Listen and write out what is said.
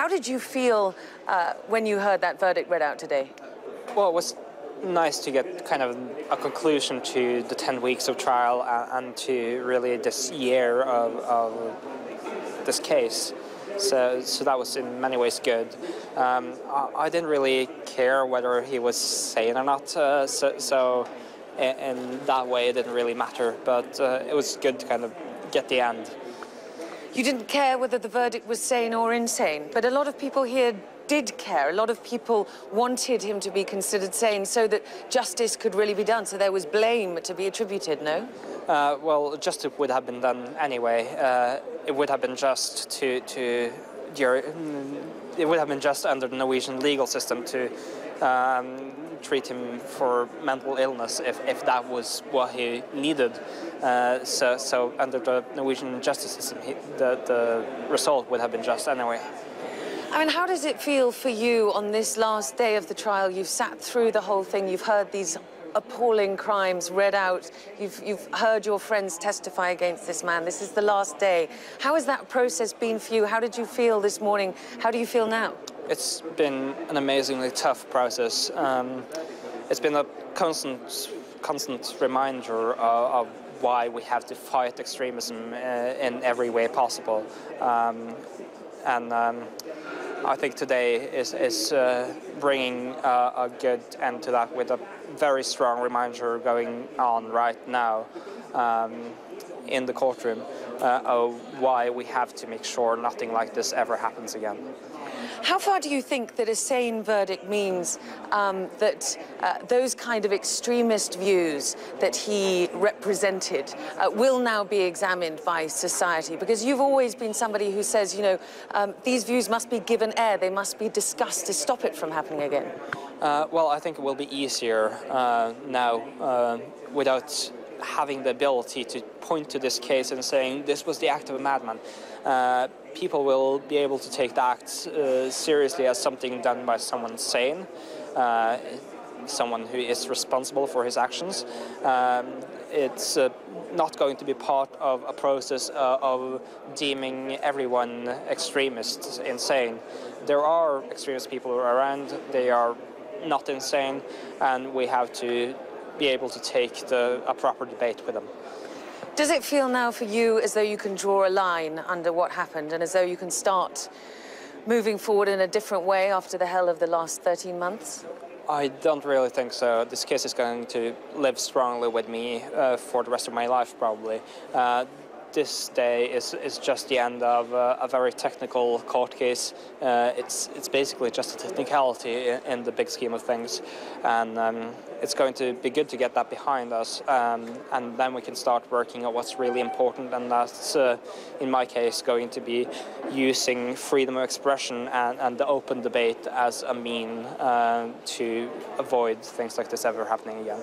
How did you feel when you heard that verdict read out today? Well, it was nice to get kind of a conclusion to the 10 weeks of trial and to really this year of this case. So that was in many ways good. I didn't really care whether he was sane or not, so in that way it didn't really matter, but it was good to kind of get the end. You didn't care whether the verdict was sane or insane, but a lot of people here did care. A lot of people wanted him to be considered sane so that justice could really be done, so there was blame to be attributed, no? Well, justice would have been done anyway. It would have been just it would have been just under the Norwegian legal system to treat him for mental illness if that was what he needed. So under the Norwegian justice system, the result would have been just anyway. I mean, how does it feel for you on this last day of the trial? You've sat through the whole thing, you've heard these appalling crimes read out, you've heard your friends testify against this man. This is the last day. How has that process been for you? How did you feel this morning? How do you feel now? It's been an amazingly tough process. It's been a constant reminder of why we have to fight extremism in every way possible. I think today is bringing a good end to that with a very strong reminder going on right now in the courtroom of why we have to make sure nothing like this ever happens again. How far do you think that a sane verdict means that those kind of extremist views that he represented will now be examined by society? Because you've always been somebody who says, you know, these views must be given air, they must be discussed to stop it from happening again. Well, I think it will be easier now without having the ability to point to this case and saying this was the act of a madman. People will be able to take the act seriously as something done by someone sane, someone who is responsible for his actions. It's not going to be part of a process of deeming everyone extremists insane. There are extremist people around, they are not insane, and we have to be able to take a proper debate with them. Does it feel now for you as though you can draw a line under what happened and as though you can start moving forward in a different way after the hell of the last 13 months? I don't really think so. This case is going to live strongly with me for the rest of my life, probably. This day is just the end of a very technical court case. It's basically just a technicality in the big scheme of things, and it's going to be good to get that behind us, and then we can start working on what's really important, and that's, in my case, going to be using freedom of expression and the open debate as a mean to avoid things like this ever happening again.